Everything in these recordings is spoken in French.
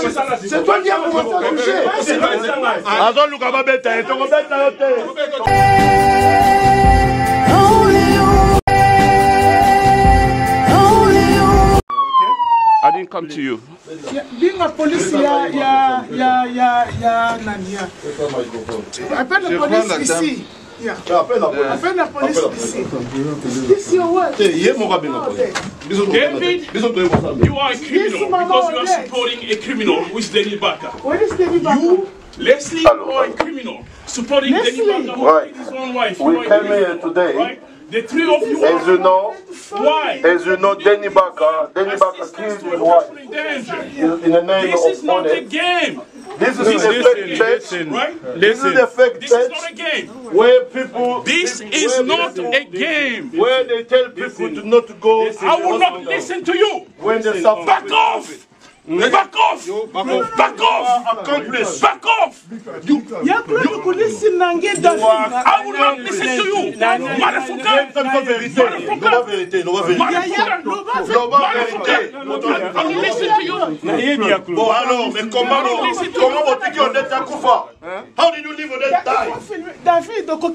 C'est toi qui as commencé à toucher. I didn't come to you. Being a police, appelle la police ici. Appelle la police ici. This your word. David, you are a criminal because you are supporting a criminal who is Denny Baka. What is Denny Baka? You, Leslie, you are a criminal supporting Denny Baka who killed his own wife. We came here today. Right? The three of you As you know, why? As you know, Denny Baka killed his wife in the name this is of not a honest. game. This is the fake church. Right? This is the fake This church is not a game. where people. This is not a game. Where they tell people to not go. I will not listen to you. When they suffer. Back off! Back off! Back off! Accomplice. Back off! I will not listen to you! Motherfucker! I will listen to you! Bon alors, mais comment How did you live on that time? David, comment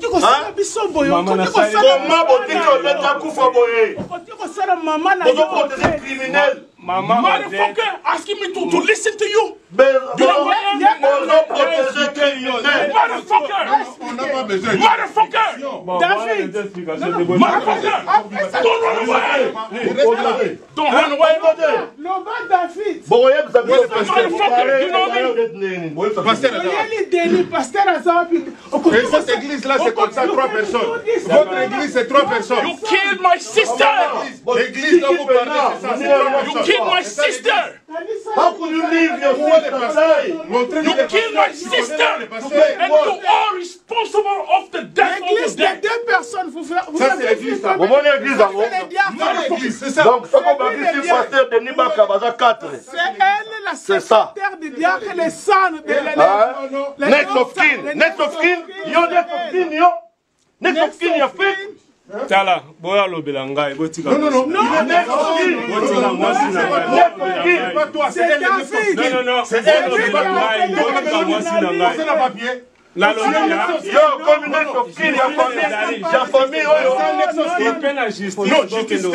motherfucker asking me to listen to you? Motherfucker! Motherfucker! David! Motherfucker! Don't run away! Don't run away! No, not David! Motherfucker! You know me? Et cette église-là, c'est comme ça, 3 personnes. Votre église, c'est 3 personnes. You killed my sister! L'église dont vous parlez, c'est ça, c'est 3 You personnes. killed my sister! How could you leave your sister? You killed my sister! And you are responsible of the death of L'église the de dead! 2 personnes, vous Ça, c'est l'église, ça. Mon église, Mon église, c'est ça. donc, ce qu'on va dire, c'est pasteur Denis Baka, 4. c'est elle, la C'est ça. secrétaire du diacre, les sons de Next of kin, next of kin, yo, next of kin, yo. Next of kin, you fit. Tala, boya lobela ngai, botika. Non, non, non. Next of kin. Botika mwasi na ngai. C'est pas toi, c'est elle, David. Non, non, non, c'est elle lobela ngai, botika mwasi na ngai. C'est la papier. La lobela. Yo, comme next of kin, ya famille, oh, Open la justice. Non, justice,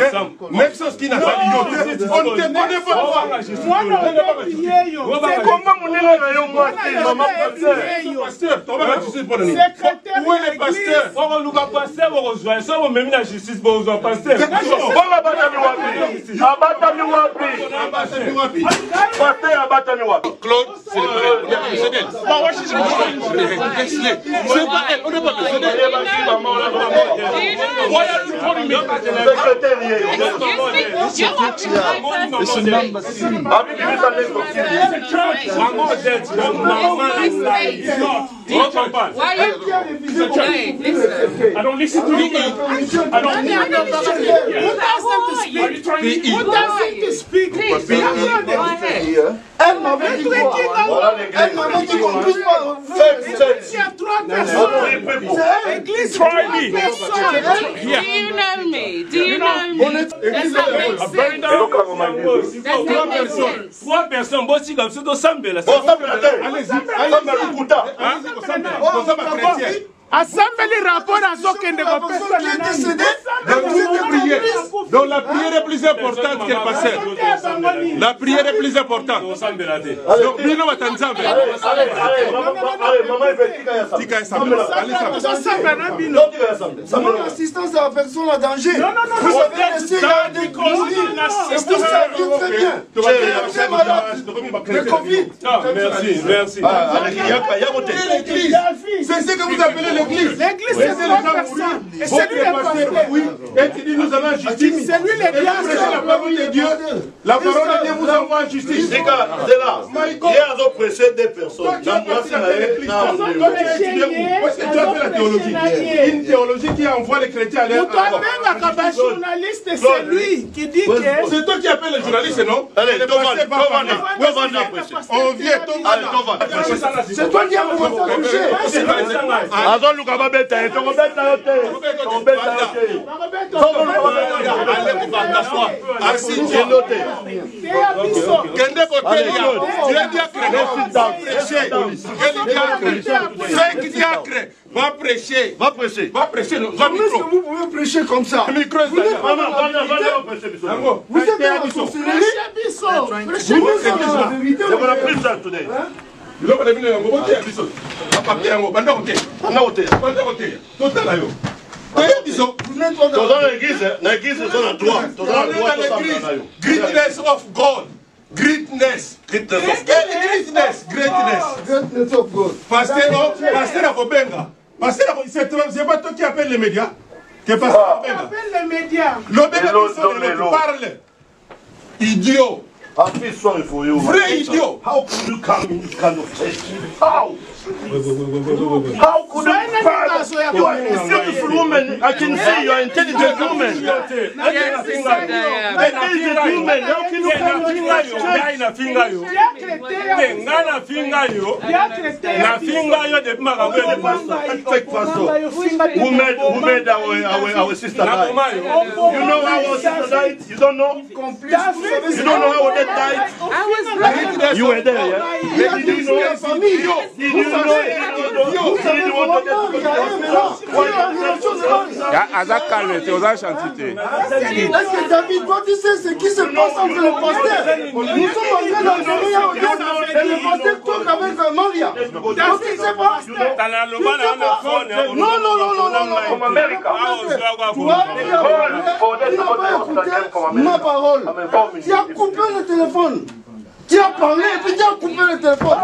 Nexus qui n'a pas lié. On ne te connaît pas. comment mon élève est moi, maman, Pasteur, on va la justice pour le nid. Où est le pasteur? Oko luka pasteur bokozwa, so bomemi na justice bokozwa pasteur. Bon, abatami wapi. Pasteur abatami wapi. Claude, c'est le c'est pas elle, on n'est pas besoin d'elle. Why are you calling me? I don't listen to you. I don't speak. Elle m'avait dit quoi? Elle m'avait dit qu'on puisse pas faire Il y a 3 personnes. Église, Try me. Do you know me? Do you know me? Does that make sense? Does that make sense? 3 personnes, botika biso tosambela. Assemblée rapport à ce que ne va pas Donc la prière est plus importante que le pasteur. La prière est plus importante. Donc, Bino va t'ensemble. Allez, maman, il fait Tika et Samuel. Allez, Samuel. Mon assistance à la personne en danger. Non. Vous avez laissé des Covid. Et vous savez très bien. J'ai malade. Le Covid. Merci. C'est ce que vous appelez l'église. L'église, c'est 3 personnes. Et c'est lui le pasteur. Oui. Et tu dis nous allons en justice. C'est lui le diable. La parole de Dieu. La parole de Dieu vous envoie en justice. c'est là. Hier, ils ont pressé des personnes. Toi, tu as parti dans l'église. Où est-ce que tu as fait la théologie? Une théologie qui envoie les chrétiens à l'air. Journaliste, c'est lui qui dit que... C'est toi qui appelles les journalistes, non? Allez, On vient, C'est toi qui as commencé à toucher. Luka babeta, va prêcher. Va prêcher. Va prêcher. Comment est-ce que vous pouvez prêcher comme ça? Vous êtes un sorcellerie. Prêchez la vérité. Greatness of God. Greatness. Greatness of God. Pasteur Akobenga. C'est pas toi qui appelle les médias. Que Pasteur Akobenga. Appelle les médias. L'Obenga parle. Idiot. Vrai idiot. How could you come in this kind of church? How? How could you You are a beautiful woman. I can see you are an intelligent woman. How can you come in this Who made our sister die? You know how our sister died? You don't know? You don't know how our dad died? You were there, yeah? Did you know? Est-ce que David, toi tu sais ce qui se passe entre le pasteur? Nous sommes en train d'enseigner au Dieu et le pasteur tourne avec Maria. Donc tu sais pas? Non. Comme Amérique. Toi, tu n'as pas écouté ma parole. Tu as coupé le téléphone. Tu as parlé et puis tu as coupé le téléphone.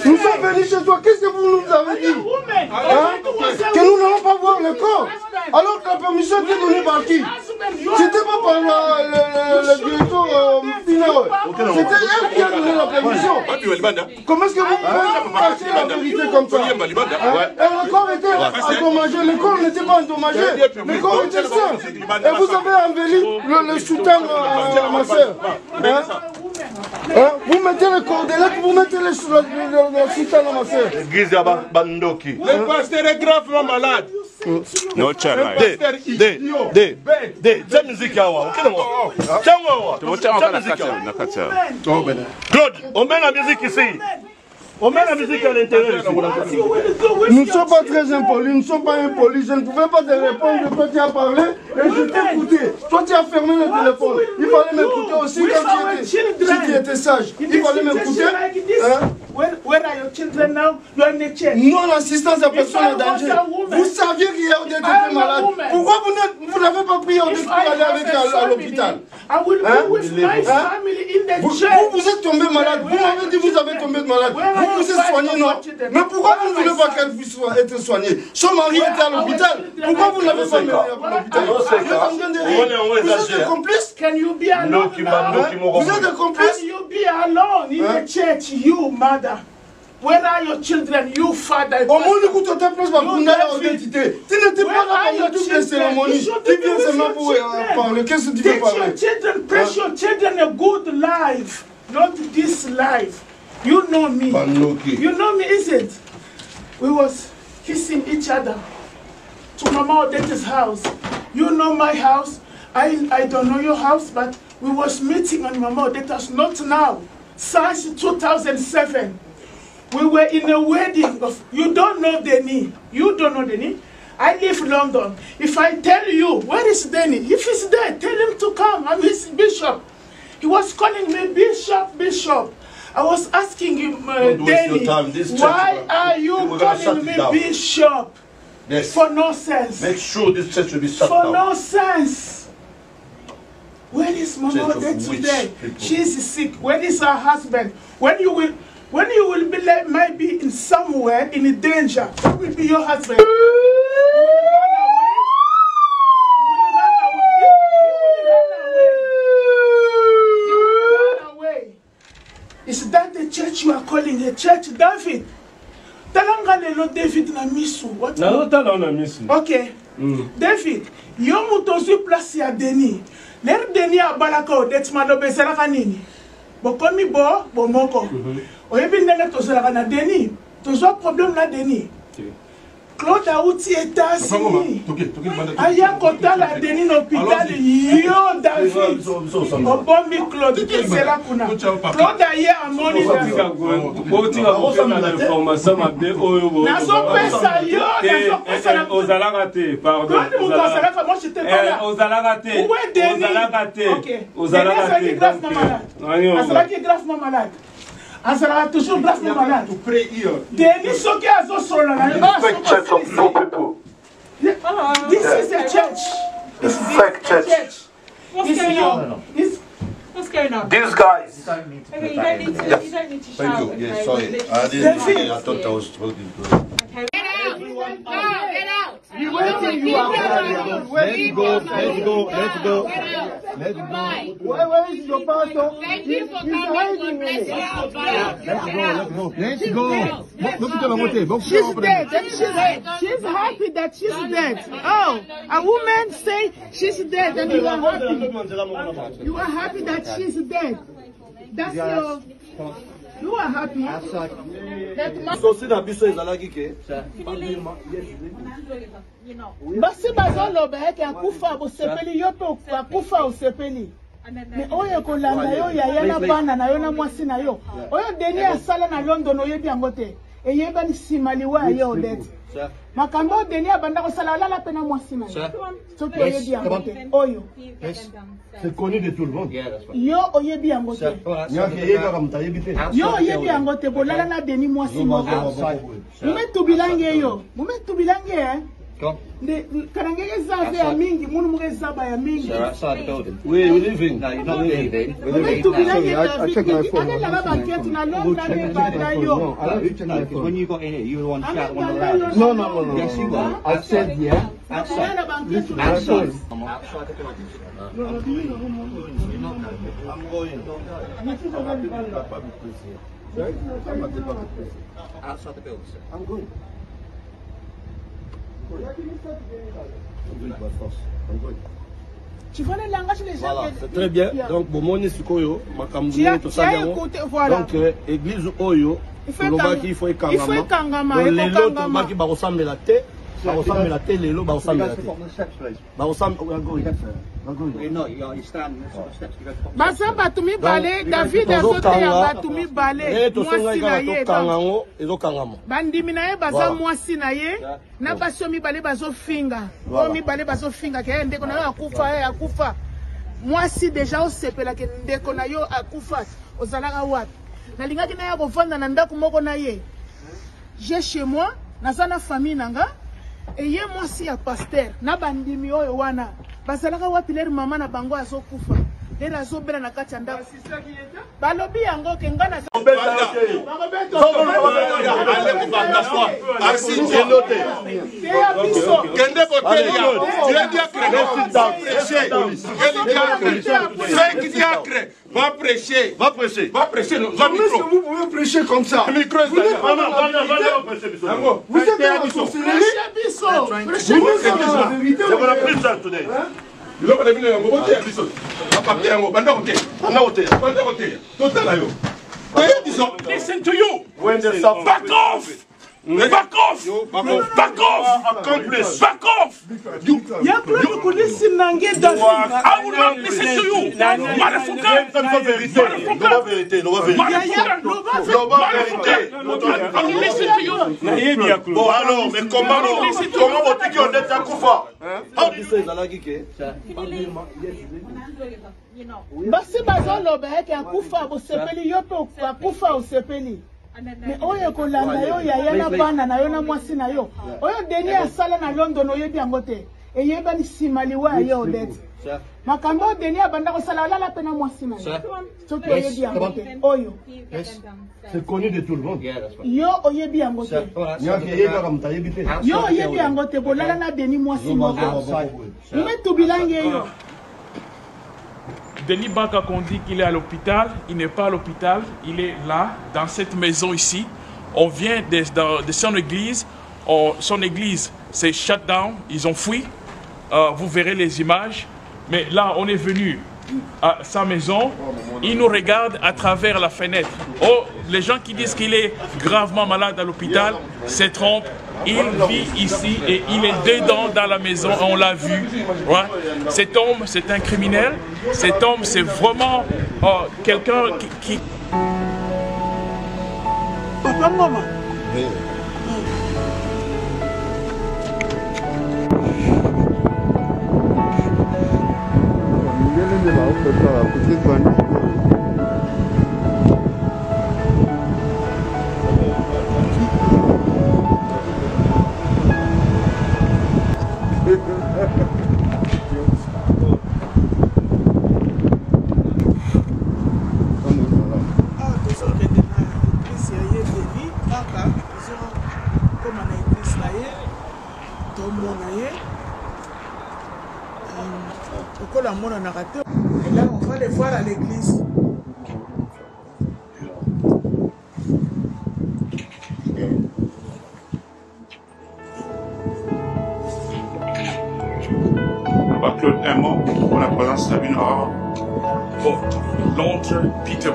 Nous sommes venus chez toi. Qu'est-ce que vous nous avez dit? Que nous n'allons pas voir le corps. Alors que la permission était donnée par qui? C'était pas par le directeur final. C'était elle qui a donné la permission. Comment est-ce que vous pouvez cacher la vérité comme ça? Et le corps était endommagé. Le corps n'était pas endommagé. Le corps était sain. Et vous avez embelli le soutien à ma soeur. Vous mettez le cordelette, vous mettez le soutien à ma soeur. Le pasteur est gravement malade. No challenge. Claude, on met la musique ici. On met la musique à l'intérieur. Nous ne sommes pas très impolis, nous ne sommes pas impolis. Je ne pouvais pas te répondre. Toi, tu as parlé et je t'ai écouté. Toi, tu as fermé le téléphone. Il fallait m'écouter aussi quand si tu étais sage. Il fallait m'écouter. Where are your children now? You are in the church. Non, l'assistance à personne en danger. Vous saviez qu'hier Odette était malade. Pourquoi vous n'avez pas pris Odette pour aller avec elle à l'hôpital? I will be with my family in the church. Vous êtes tombé malade. Vous m'avez dit que vous avez tombé malade. Vous vous êtes soigné, non? Mais pourquoi vous ne voulez pas qu'elle puisse être soignée? Son mari était à l'hôpital. Pourquoi vous ne l'avez pas mis à l'hôpital? Vous êtes complice? Can you be alone? Vous êtes complice? Can you be alone in the church, you mother? Where are your children, you father? Au moins, écoute, ta place va pour identité. Tu n'étais pas là pendant toutes les cérémonies. Tu viens seulement pour parler. Qu'est-ce que tu veux parler? Teach your children, press your children a good life, not this life. You know me. You know me, isn't? We was kissing each other to Mama Odette's house. You know my house. I don't know your house, but we was meeting on Mama Odette's, not now. Since 2007. We were in a wedding of, you don't know Denny. You don't know Denny. I live in London. If I tell you, where is Denny? If he's there, tell him to come. I'm his bishop. He was calling me Bishop, Bishop. I was asking him, Denny, why are you calling me Bishop? Yes. For no sense. Make sure this church will be shut down. For no sense. Where is Mama Odette today? She is sick. Where is her husband? When you will be like, maybe in somewhere in danger, who will be your husband? You will run away. Is that the church you are calling a church, David? Talangalelo David na misu. What? Okay. David, yo mutozu place ya Denis. Ler Denis abalaka Odette mano bezela kanini. bokomi bo bomoko oyebi ndenge tozalaka na Denis tozwa problème na Denis Claude auti États-Unis aya kotala Denis l'hôpital yo David obombi Claude kesela kuna Claude aye amoni nazopesa yo nazopesa ozalaka te pardon moi j'étais pas là ozalaka te où est Denis ozalaka te azalaki gravement malade azalaka toujours gravement malade Denis soki azosolola na yo this is a church it's fake church What's going on? These guys. You don't need to shout. Thank you. Yes, sorry. I thought I was talking to you. Get out! Get out! You waiting? You are Let's go. Where is your pastor? Thank you for coming. God bless you. Let's go. She's dead. She's happy that she's dead. Oh, a woman say she's dead and you are happy. You are happy that she's dead. That's your... You are happy. Basi bazoloba yake akufa bosepeli yope akufa osepeli. Me oyo kolanda yo ya na bana na yo na mwasi na yo. Oyo Denis asala na London oyebi yango te. Eyeba ni simaliwa yo det. Makambo Denis abanda ko sala la pena mwasi na yo. Soki oyebi yango te. Oyo. C'est connu de tout le monde. Yo oyebi yango te. Yo oyebi yango te bolala na Denis mwasi moko. Mumetu bilange yo. Mumetu bilange de karangege zabe ya mingi munu mugezaba ya mingi. We living. No, you're not leaving. I check my phone. When you got in here, you were the one shouting on the loud. No. Yes, you were. I said yeah. Outside. Outside. Outside the building. I'm going. Outside the building, sir. I'm going. Tu vois le langage les gens. Voilà, c'est très bien. Donc, Bomoni Sukoyo, Makamboué, tout ça. Donc, église Oyo, il faut Kangama. Donc, les lots, Maki Barosam la tête. Barosam la tête, les lots, Barosam la tête. Barosam, No, you're standing on the steps to go to the Basa batumi bale, David azote ya batumi bale, mwasi na ye. Bandimi na ye baza mwasi na ye, na baso mi bale bazo finga. Mi bale bazo finga, ke ndeko na yo akufa. Mwasi deja osepela ke ndeko na yo akufa, ozalaka wapi. Na lingaki na ya kovanda na ndako moko na ye. J'ai chez moi, naza na famille nanga, et ye mwasi ya pasteur, na bandimi oyo wana. Basalaka wapi leri mama na bango azokufa. Leri azobela na kati ya ndako. Balobi yango ke ngana Va prêcher. Va prêcher. Comment est-ce que vous pouvez prêcher comme ça? Le micro est Vous êtes en sorcellerie? Listen to you. Back off! Back off! Back off! Accomplice! Back off! Ya Claude kulisi nange David. I will not listen to you! Motherfucker! I will listen to you! Bon alors, mais comment vous dites qu'on est à Koufa? Basi bazoloba yake akufa osepeli yope akufa osepeli. Me oyo kolanda yo ya na bana na yo na mwasi na yo. Oyo Denis asala na London oyebi yango te. Eyeba ni simaliwa yo det. Makambo Denis abanda ko sala la pena mwasi na yo. Soki oyebi yango te. Oyo. C'est connu de tout le monde. Yo oyebi yango te. Yo oyebi yango te bolala na Denis mwasi moko. Mumetu bilange yo. Denis Baka qu'on dit qu'il est à l'hôpital, il n'est pas à l'hôpital, il est là, dans cette maison ici. On vient de son église, son église s'est shut down, ils ont fui, vous verrez les images. Mais là, on est venu à sa maison, il nous regarde à travers la fenêtre. Oh, les gens qui disent qu'il est gravement malade à l'hôpital se trompent. Il vit ici et il est dedans dans la maison, on l'a vu. Ouais. Cet homme, c'est un criminel. Cet homme, c'est vraiment quelqu'un qui... Papa, maman. Et là, on va les voir à l'église. Claude, un mot pour la présence de Sabine Aurore. Bon, l'oncle Peter.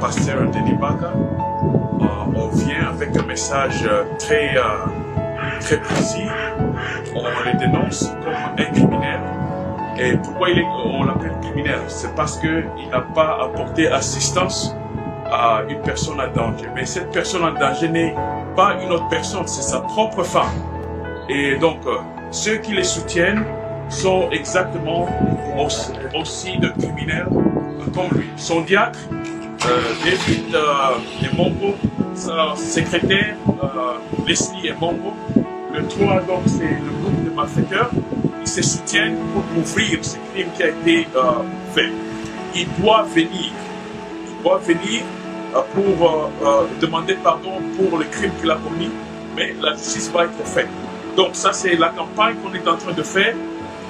Pasteur Denis Baka. On vient avec un message très précis. On le dénonce comme un criminel. Et pourquoi on l'appelle criminel? C'est parce qu'il n'a pas apporté assistance à une personne en danger. Mais cette personne en danger n'est pas une autre personne, c'est sa propre femme. Et donc, ceux qui les soutiennent sont exactement aussi de criminels comme lui. Son diacre, David Emombo, sa secrétaire, Leslie Emombo, le 3, donc c'est le groupe de malfaiteurs, ils se soutiennent pour couvrir ce crime qui a été fait. Il doit venir pour demander pardon pour le crime qu'il a commis, mais la justice va être faite. Donc ça c'est la campagne qu'on est en train de faire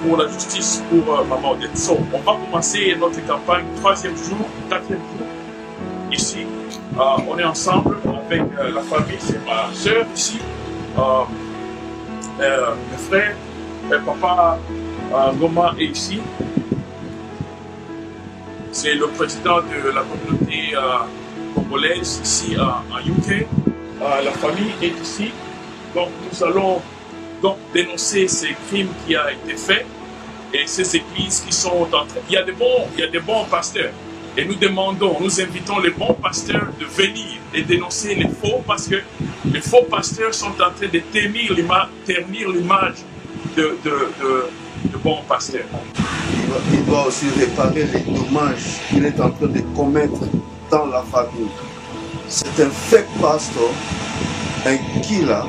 pour la justice pour Maman Odette. So, on va commencer notre campagne 3e jour, 4e jour, ici. On est ensemble avec la famille, c'est ma soeur ici, mes frères, papa Ngoma est ici. C'est le président de la communauté congolaise ici en UK. La famille est ici. Donc nous allons donc dénoncer ces crimes qui ont été faits et ces églises qui sont en train. Il y a des bons pasteurs. Et nous invitons les bons pasteurs de venir et dénoncer les faux parce que les faux pasteurs sont en train de ternir l'image de bons pasteurs. Il doit aussi réparer les dommages qu'il est en train de commettre dans la famille. C'est un fake pasteur, un killer,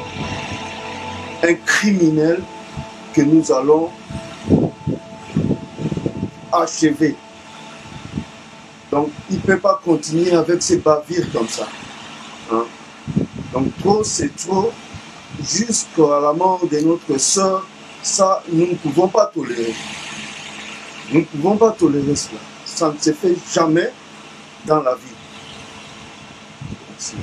un criminel que nous allons achever. Donc, il ne peut pas continuer avec ses bavires comme ça. Hein? Donc, trop, c'est trop. Jusqu'à la mort de notre sœur, ça, nous ne pouvons pas tolérer. Nous ne pouvons pas tolérer cela. Ça ne se fait jamais dans la vie. Merci.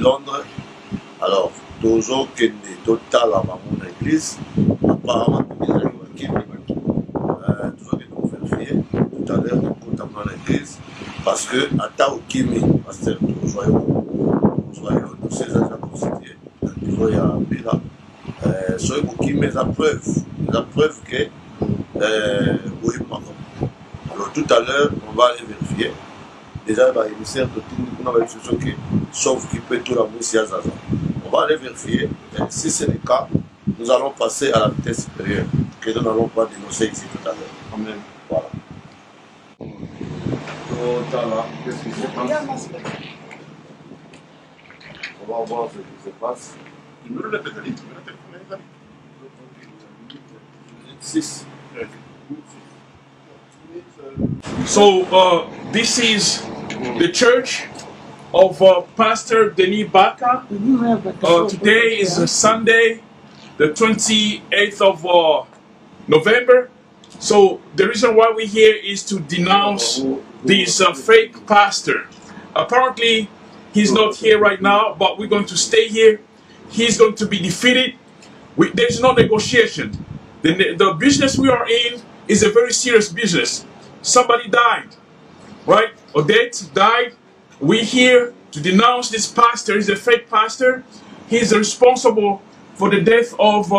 Londres, alors toujours que total à mon église, apparemment toujours que nous vérifier tout à l'heure nous comptons l'église parce que à Taokimi, pasteur nous voyons ces agents constitués, nous y a Bila, sur Okimi la preuve que oui alors tout à l'heure on va aller vérifier. Déjà, il émissaire de tout le monde qui sauf qui peut tout la mousse. On va aller vérifier. Et si c'est le cas, nous allons passer à la vitesse supérieure, que nous n'allons pas dénoncer ici tout à l'heure. Amen. Voilà. Qu'est-ce qui se passe? On va voir ce qui se passe. 6. So this is the church of Pastor Denis Baka. Today is Sunday, the 28th of November. So the reason why we're here is to denounce this fake pastor. Apparently, he's not here right now, but we're going to stay here. He's going to be defeated. There's no negotiation. The business we are in is a very serious business. Somebody died, right? Odette died. We're here to denounce this pastor. He's a fake pastor. He's responsible for the death of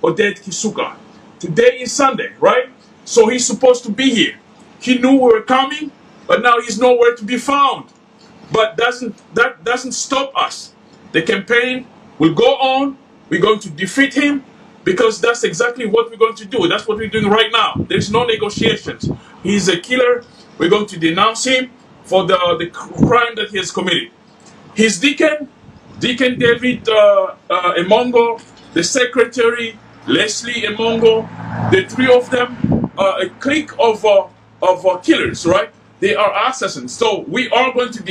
Odette Kisuka. Today is Sunday, right? So he's supposed to be here. He knew we were coming, but now he's nowhere to be found. But that doesn't stop us. The campaign will go on. We're going to defeat him because that's exactly what we're going to do. That's what we're doing right now. There's no negotiations. He's a killer. We're going to denounce him for the crime that he has committed. His deacon David Emongo, the secretary Leslie Emongo, the three of them, a clique of killers, right? They are assassins. So we are going to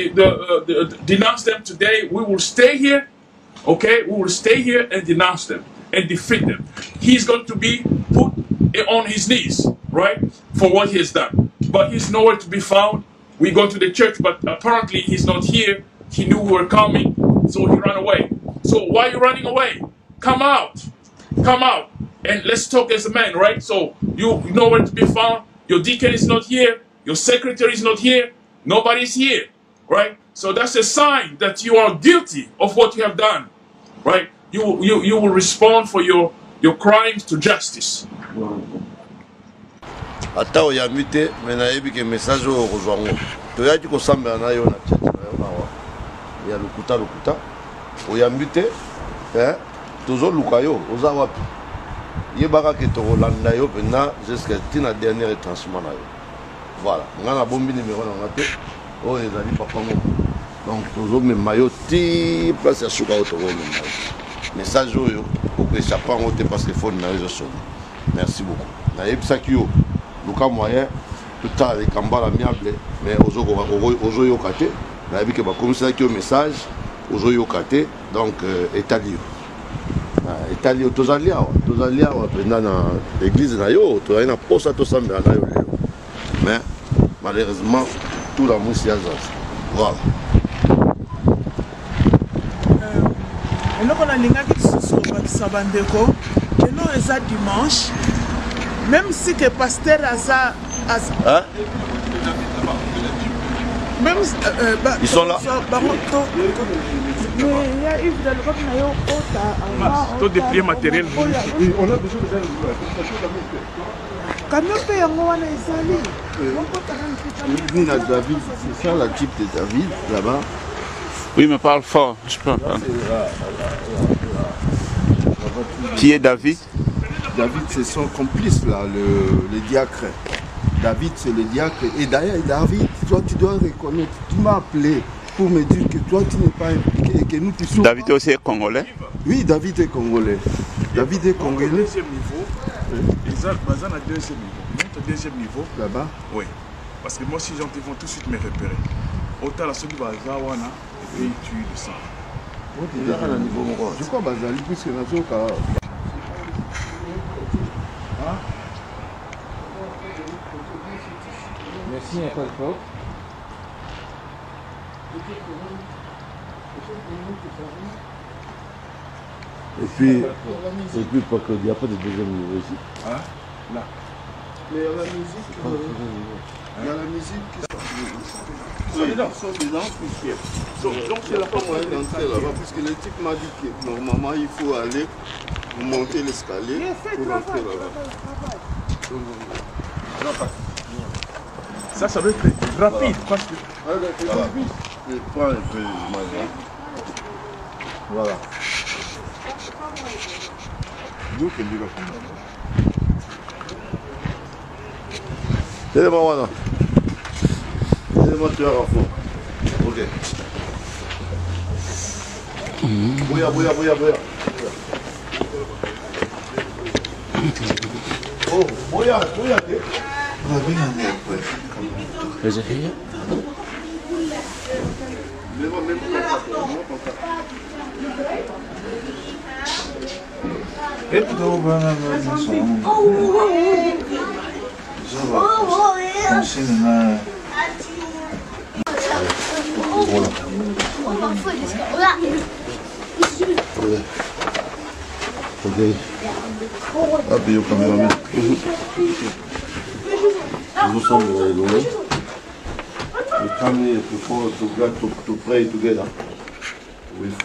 denounce them today. We will stay here, okay? We will stay here and denounce them and defeat them. He's going to be put on his knees, right, for what he has done. But he's nowhere to be found. We go to the church, but apparently he's not here. He knew we were coming, so he ran away. So why are you running away? Come out. Come out. And let's talk as a man, right? So you know where to be found. Your deacon is not here. Your secretary is not here. Nobody's here, right? So that's a sign that you are guilty of what you have done, right? You will respond for your crimes to justice. Ata oyamite mena ebike message o kozwango. Toyaki kosambela na yo na chat na yo nawa. Ya lukuta. Oyamite tozo luka yo oza wapi. Yebaka ke to rolanda yo pena jusqu'à tina dernier retranchement na yo. Voilà, ngana bombi numéro na ngate. Oh ezali papa mo. Donc tozo me mayo ti place ya suka auto mo. Message oyo ko échapper en haute parce que phone na réseau sonné. Merci beaucoup. Na yebisaki yo luka moyen tout à les combats amiable mais ozo yo kate. Na yebi ke ba commissaire ki yo message ozo yo kate donc étalio. Étalio tozali awa penda na l'église na yo tozali na posa to sambela na yo lelo. Mais malheureusement tout la mousse ya zaz. Voilà. eloko nalingaki lisusu kobakisa bandeko lelo eza dimanche même si que pasteur aza même ils sont là. Tout des pieds matériels. Oui, on a besoin de David, c'est ça la type de David là-bas. Oui, mais parle fort, je peux entendre. Qui est David? David, c'est son complice là, le diacre. David, c'est le diacre. Et d'ailleurs, David, toi, tu dois reconnaître. Tu m'as appelé pour me dire que toi, tu n'es pas impliqué et que nous puissions. David aussi est congolais? Oui, David est congolais. David est congolais. Deuxième niveau. Ils ont un deuxième niveau. Notre deuxième niveau. Là-bas? Oui. Parce que moi, si j'en vont tout de suite me repérer. Autant la seule qui va Zawana et puis tu le sens. Je crois que Bazali, puisque nous avons. Merci, un peu fort. Et puis parce qu'il n'y a pas de deuxième niveau ici. Hein? Là. Mais il y a la musique. Il y a la musique qui sont dedans. Donc c'est la pas moyen d'entrer là-bas, puisque le type m'a dit que normalement il faut aller monter l'escalier pour rentrer là-bas. Ça va être rapide parce que. Je prends un peu. Voilà. D'où que lui va prendre. Moi là. Moi tu as à fond. Ok. Bouya. Oh, bouya. Is it here? Ok. Ah, puis au caméraman. Nous sommes les we come here to pray together with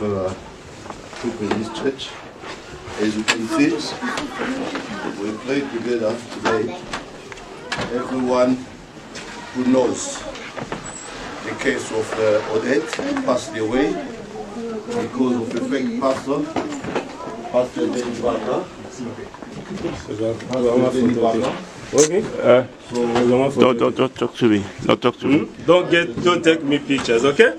people in this church. As you can see, we pray together today. Everyone who knows the case of Odette passed away because of the fake pastor, Pastor Benny Barker. Okay. Don't talk to me. Don't talk to me. Don't take me pictures, okay?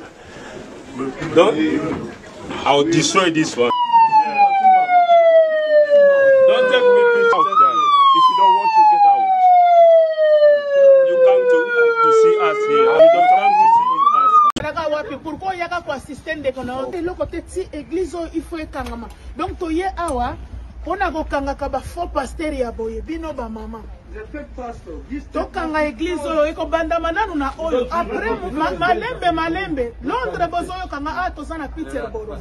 I'll destroy this one. Don't take me pictures. If you don't want to get out, you come to see us here. You don't come to see us. Pourquoi il y a quoi système de connaissance? Le côté ti église il faut ekangama. Donc toye awa pona ko kanga ka ba faux pasteur ya boye bino ba mama. Tokanga église oyo eko banda mananu na oyo après malembe Londres bozo yo kanga a tozana Peterborough.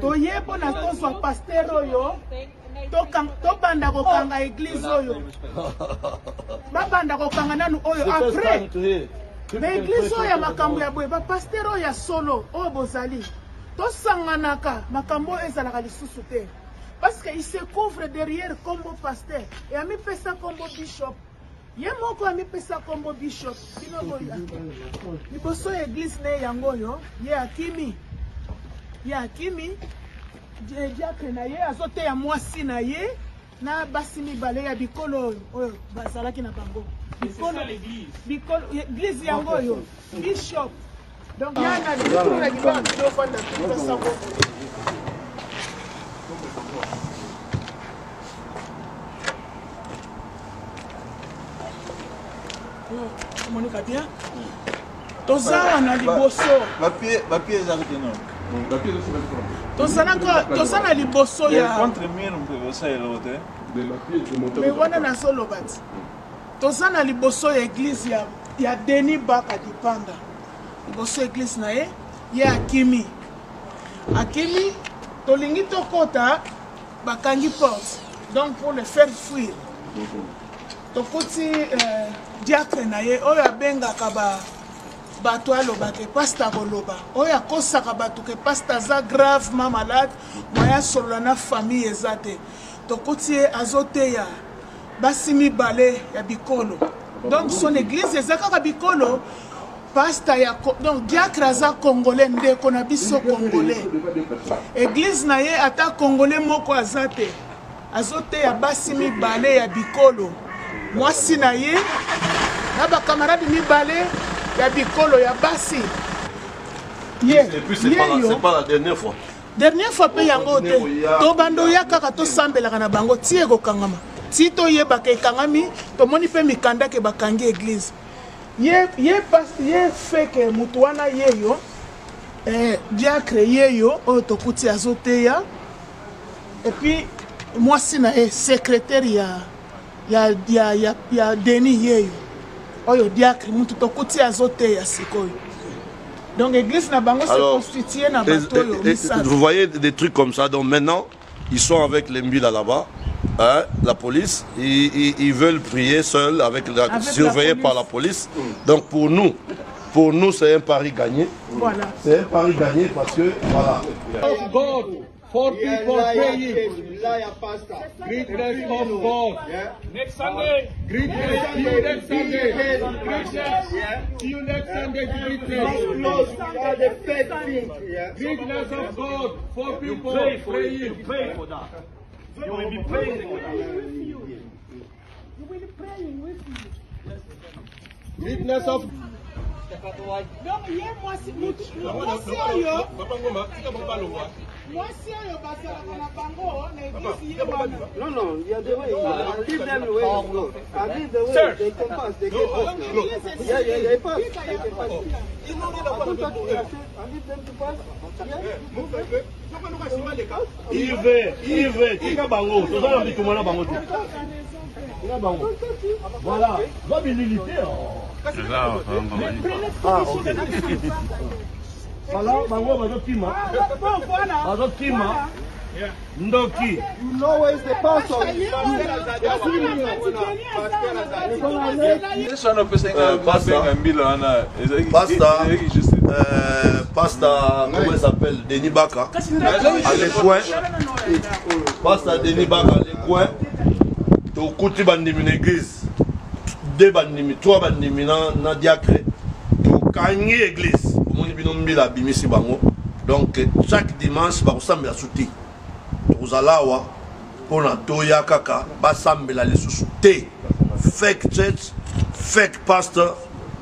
Toye pona tozwa pasteur oyo tobanda ko kanga église oyo. Babanda ko kanga nanu oyo après. Mais église oyo makambo ya boye ba pasteur oyo ya solo oyo bozali. Tosanganaka makambo ezalaka lisusu te. Parce qu'il se couvre derrière comme pasteur. Et a mis ça comme bishop. Il y a mon ami ça comme bishop. Il faut que l'église ne yangoyo. Il y a Kimi. Il y a Kimi. Diacre naye. Azote ya mwasi naye. Na basimi bale ya bikolo. Oh, basala ki na bango. Bikolo l'église. Bikolo l'église yangoyo. Bishop. Donc il y a un bikolo qui va de ça. Monica bien. Toza na liboso. Papier ezalaki non. Papier Toza na liboso ya. Contre mire on ça elote. Mais wana na solo bat. Toza na liboso ya église ya Denis Baka Dipanda. Liboso église na ye ya Akimi. Akimi tolingi tokota bakangi porte. Donc pour le faire fuir. Tokoti diacre na ye oyo abengaka bato aloba ke pasta koloba oyo akosaka bato ke pasta za gravement malade moya solola na famille eza te tokoti ye azoteya basi mibale ya bikolo donc son église eza kaka bikolo pasta ya donc diacre aza congolais ndeko na biso congolais église na ye ata congolais moko aza te azoteya basi mibale ya bikolo mwasi na ye na ba camarade mibale ya bikolo ya basi et puis c'est pas la dernière fois. Dernière fois pe yango te to bando ya kaka to sambelaka na bango tie ko kangama ti to ye ba ke kangami to moni pe mikanda ke bakangi église ye feke mutu wana yeyo diacre yeyo oyo tokuti azoteya et puis mwasi na ye secrétaire ya Denis yeyo oyo diacre mutu tokuti azote ya sikoyo. Donc l'église na bango se constitue na bato yo misala. Vous voyez des trucs comme ça. Donc maintenant ils sont avec les mbila là-bas, hein, la police, ils veulent prier seuls avec surveillés par la police. Donc pour nous c'est un pari gagné. Voilà. C'est un pari gagné parce que voilà. For people praying. Greatness of God. Next Sunday. Greatness. See you next Sunday. See you next Sunday. Greatness of God. For people praying. Pray for that. You will be praying for that. You will be praying with you. Greatness of donc hier moi si no, no, you are the way. I'll give them the way to go. I'll give the way. Sir. They can pass. They can pass. Yeah, they pass. They can pass. I'll give them to pass. Yves, tika bango. Tozala bitumana bango. Voilà, va militer. Ah, ok. Voilà, bango bazokima. Bazokima. Ndoki. You know where is the pastor? Pastor, comment il s'appelle? Denis Baka. À l'écoin. Pastor Denis Baka, à l'écoin. Tu écoutes une église. 2 bandimi, 3 bandimi na diacre. Tu gagnes l'église. Donc chaque dimanche, va ressemble à souti. Vous allez voir pour la toya kaka, basambe la lesusu te. Fake church, fake pastor,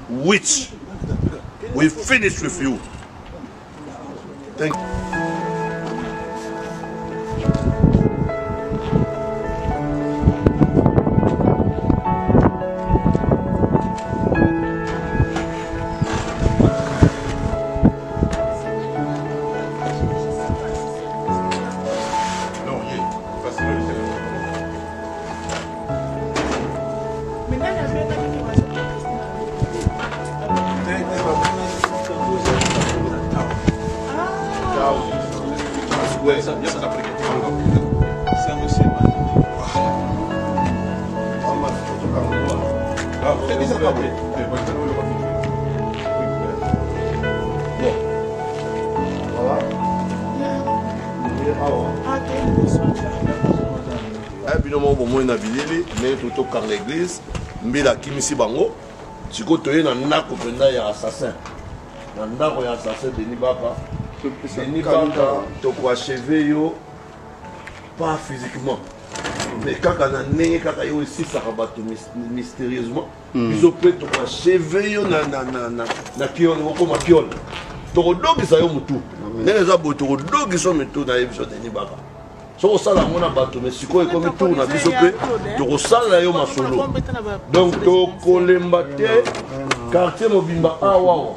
witch. We finish with you. Thank you. Mais plutôt car l'église, mbila kimisi bango, siko toye na ndako penda ya assassin. Na ndako ya assassin Denis Baka. Denis Baka toko achevé yo pas physiquement. Mais kaka na ndenge kaka yo aussi ça rabato mystérieusement. Ils ont pris toko achevé yo na kion ko ma kion. Toko dogi sa yo mutu. Neza bo toko dogi so mutu na ebiso Denis Baka. So osala mona bato mais siko ekomi tour na biso pe to osala yo masolo donc to kolemba te quartier mobimba awa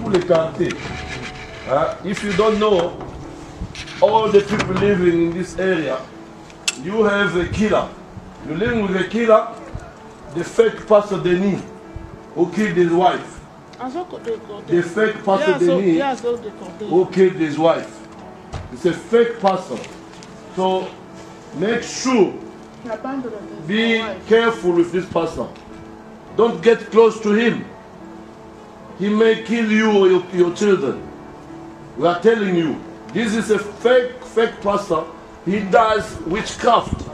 tous les quartiers. If you don't know all the people living in this area, you have a killer. You living with a killer, the fake Pastor Denis who killed his wife. The fake Pastor Denis who killed his wife. It's a fake pastor. So make sure, be careful with this pastor. Don't get close to him. He may kill you or your children. We are telling you, this is a fake pastor. He does witchcraft.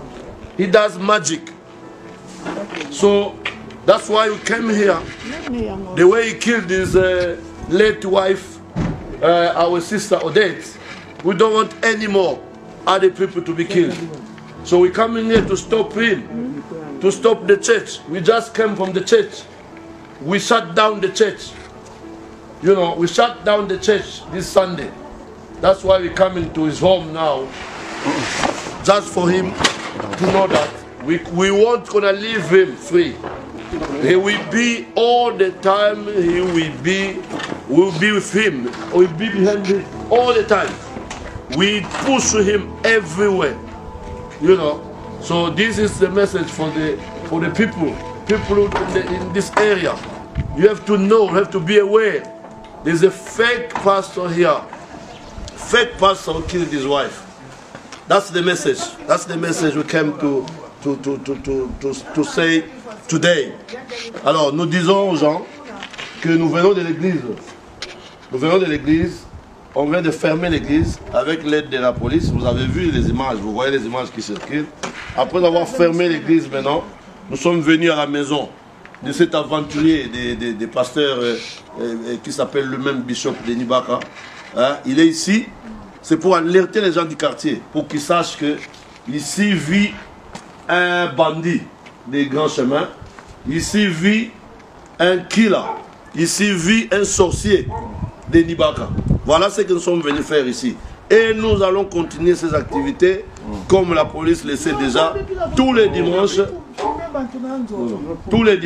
He does magic. So that's why we came here. The way he killed his late wife, our sister Odette, we don't want any more other people to be killed. So we come in here to stop him, to stop the church. We just came from the church. We shut down the church. You know, we shut down the church this Sunday. That's why we come into his home now, just for him to know that we won't gonna leave him free. He will be all the time. We'll be with him. We'll be behind him all the time. We push him everywhere, you know. So this is the message for the people in this area. You have to know, you have to be aware. There's a fake pastor here. Fake pastor who killed his wife. That's the message. That's the message we came to say today. Alors nous disons aux gens que nous venons de l'église. Nous venons de l'église. On vient de fermer l'église avec l'aide de la police. Vous avez vu les images, vous voyez les images qui circulent. Après avoir fermé l'église maintenant, nous sommes venus à la maison de cet aventurier des pasteurs qui s'appelle le même bishop Denis Baka. Il est ici, c'est pour alerter les gens du quartier, pour qu'ils sachent que ici vit un bandit des grands chemins, ici vit un killer, ici vit un sorcier, Denis Baka. Voilà ce que nous sommes venus faire ici. Et nous allons continuer ces activités comme la police le sait déjà tous les dimanches. Tous les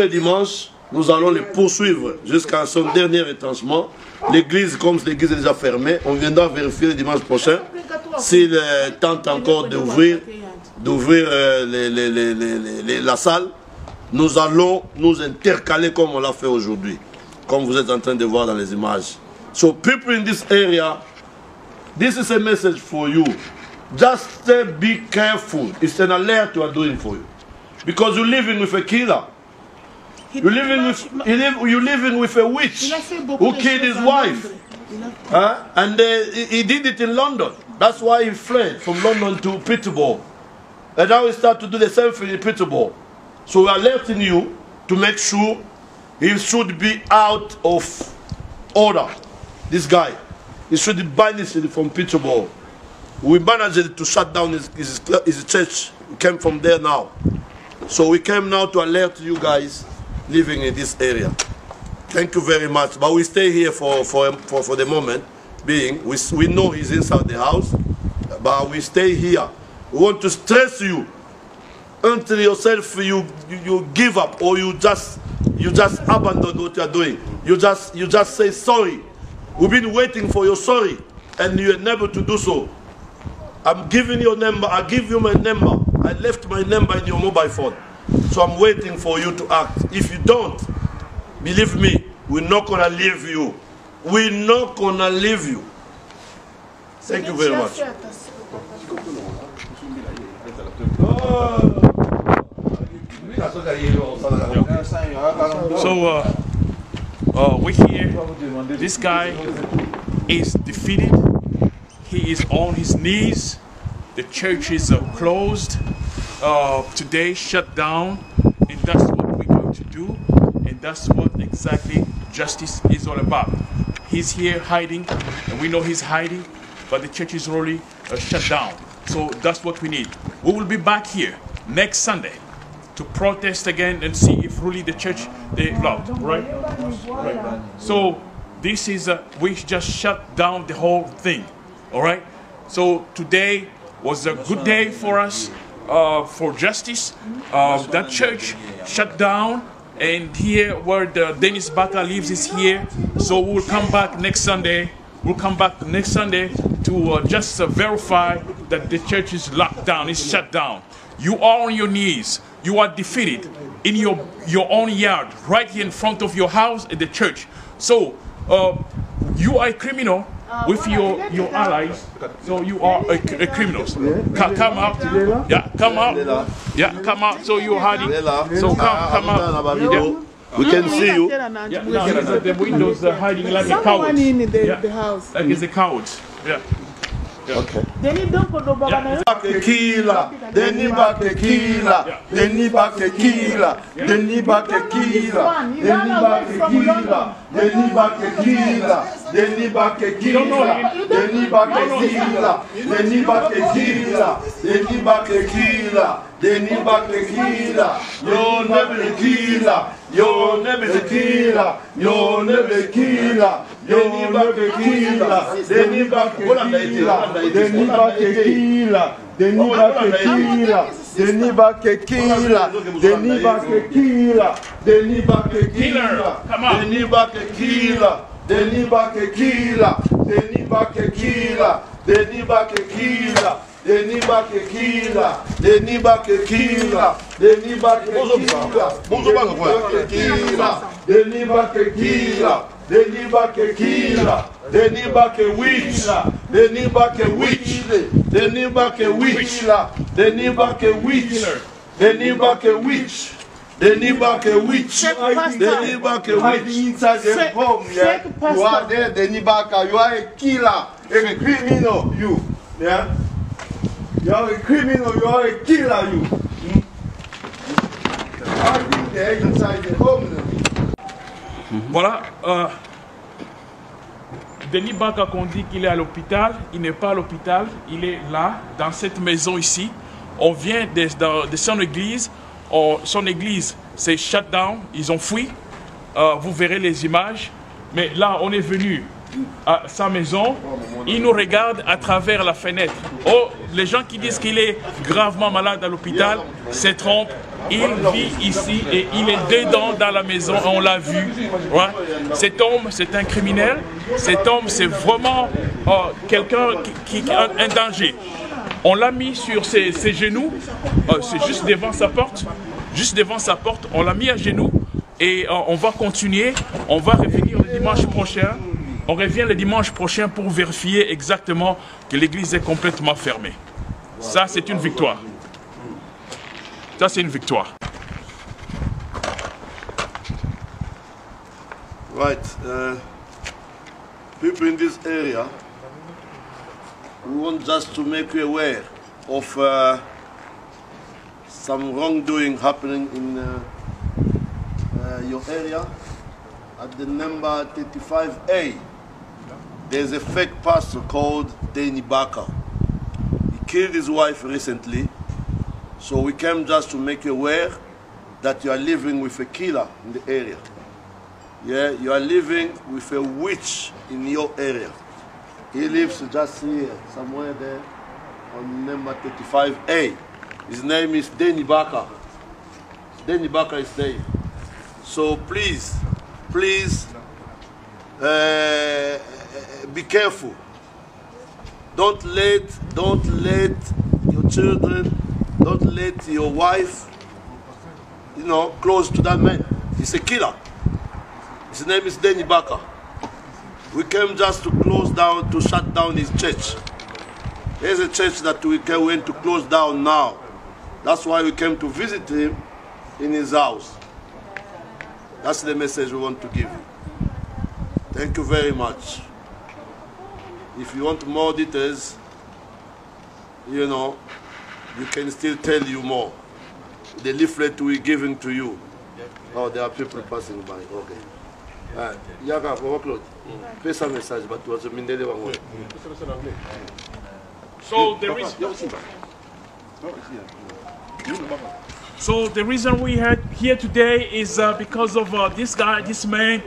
dimanches, nous allons les poursuivre jusqu'à son dernier retranchement. L'église, comme l'église est déjà fermée, on viendra vérifier le dimanche prochain s'il tente encore d'ouvrir d'ouvrir la salle, nous allons nous intercaler comme on l'a fait aujourd'hui, comme vous êtes en train de voir dans les images. So people in this area, this is a message for you. Just be careful. It's an alert we are doing for you. Because you're living with a killer. You're living with a witch who killed his wife. And he did it in London. That's why he fled from London to Peterborough. And now we start to do the same thing in Peterborough. So we are alerting you to make sure he should be out of order. This guy, he should be banished from Peterborough. We managed to shut down his church. We came from there now. So we came now to alert you guys living in this area. Thank you very much. But we stay here for the moment being. We know he's inside the house, but we stay here. We want to stress you until yourself you give up, or you just abandon what you are doing. You just say sorry. We've been waiting for your sorry, and you are never to do so. I'm giving your number. I give you my number. I left my number in your mobile phone. So I'm waiting for you to act. If you don't, believe me, we're not going to leave you. We're not going to leave you. Thank you very much. So we hear this guy is defeated. He is on his knees. The church is closed. Today shut down, and that's what we're going to do, and that's what exactly justice is all about. He's here hiding, and we know he's hiding, but the church is already shut down. So that's what we need. We will be back here next Sunday to protest again and see if really the church they locked, right? Right. So this is we just shut down the whole thing, all right? So today was a good day for us. For justice. That church shut down, and here where Dennis Baka lives is here. So we'll come back next Sunday. We'll come back next Sunday to just verify that the church is locked down, it's shut down. You are on your knees. You are defeated in your own yard, right here in front of your house at the church. So you are a criminal with your allies, so you are a criminals. Come out, yeah, come out, yeah, come out. So you're hiding. So come out. Yeah. We can see you. Yeah, no, the windows are hiding like a coward. The house. Like it's a coward. Yeah. Okay. Denis Bakekila, Denis Bakekila, Denis Bakekila, Denis Bakekila, Denis Bakekila, Denis Bakekila, Denis Bakekila, Denis Bakekila, Denis Bakekila, Denis Bakekila, Denis Bakekila, your name is killer, your name is killer, your name is killer, Denis Bakekila, Denis Bakekila, Denis Bakekila, Denis Bakekila, Denis Bakekila, Denis Bakekila, Denis Bakekila, Denis Bakekila, Denis Bakekila, Denis Bakekila, Denis Bakekila, Denis Bakekila, Denis Bakekila, Denis Bakekila, Denis Bakekila, Denis Bakekila, Denis Bakewich, Denis Bakewich, Denis Bakewich, Denis Bakewich, Denis Bakewich, Denis Bakewich, Denis Bakewich. Inside the home, yeah. You are there, Denis Baka. You are a killer, a criminal. You, yeah. You are a criminal. You are a killer. You. Hiding there inside the home. Voilà. Denis Baka, qu'on dit qu'il est à l'hôpital, il n'est pas à l'hôpital, il est là, dans cette maison ici. On vient de son église. Son église s'est shut down, ils ont fui. Vous verrez les images. Mais là, on est venu à sa maison. Il nous regarde à travers la fenêtre. Oh, les gens qui disent qu'il est gravement malade à l'hôpital se trompent. Il vit ici et il est dedans dans la maison, on l'a vu. Ouais. Cet homme, c'est un criminel. Cet homme, c'est vraiment quelqu'un qui a un danger. On l'a mis sur ses genoux, c'est juste devant sa porte. Juste devant sa porte, on l'a mis à genoux et on va continuer. On va revenir le dimanche prochain. On revient le dimanche prochain pour vérifier exactement que l'église est complètement fermée. Ça, c'est une victoire. Ça, c'est une victoire. Right. People in this area, we want just to make you aware of some wrongdoing happening in your area. At the number 35A, there's a fake pastor called Danny Barker. He killed his wife recently, so we came just to make you aware that you are living with a killer in the area. Yeah, you are living with a witch in your area. He lives just here, somewhere there, on number 35A. His name is Danny Barker. Danny Barker is there. So please, be careful. Don't let your children, don't let your wife, close to that man. He's a killer. His name is Danny Barker. We came just to shut down his church. There's a church that we went to close down now. That's why we came to visit him in his house. That's the message we want to give you. Thank you very much. If you want more details, you can still tell you more. The leaflet we're giving to you. Oh, there are people passing by. Okay. Yaga, overcloth. Pass a message, but it was a Mindele one. So the reason we are here today is because of this guy, this man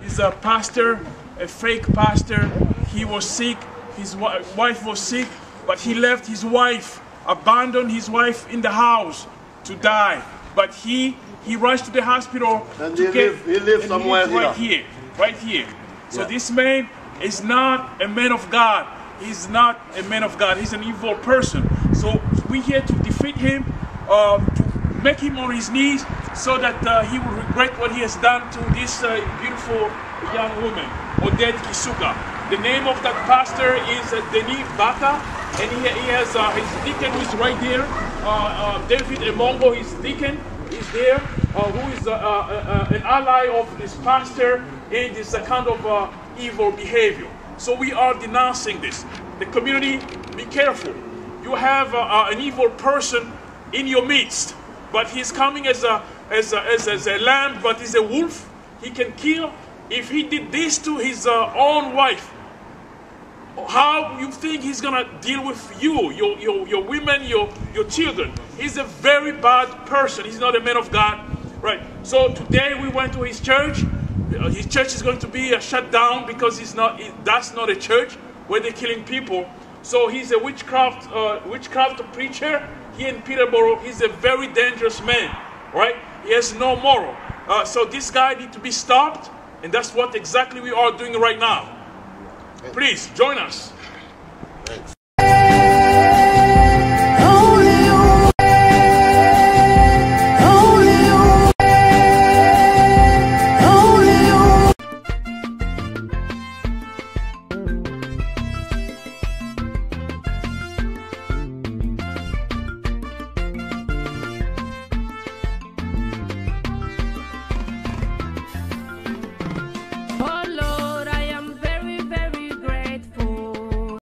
is a pastor, a fake pastor. He was sick, his wife was sick, but he left his wife, abandoned his wife in the house to die. But he rushed to the hospital and to he lives somewhere right here. So this man is not a man of God. He's not a man of God. He's an evil person. So we're here to defeat him, to make him on his knees so that he will regret what he has done to this beautiful young woman, Odette Kisuka. The name of that pastor is Denis Baka, and he has his deacon who is right there. David Emongo, his deacon, is there, who is an ally of this pastor in this kind of evil behavior. So we are denouncing this. The community, be careful. You have an evil person in your midst, but he's coming as a lamb, but he's a wolf. He can kill. If he did this to his own wife, how you think he's gonna deal with you, your women, your children? He's a very bad person. He's not a man of God, right? So today we went to his church. His church is going to be shut down because that's not a church where they're killing people. So he's a witchcraft preacher here in Peterborough. He's a very dangerous man, right? He has no moral. So this guy needs to be stopped, and that's what exactly we are doing right now. Please join us. Thanks.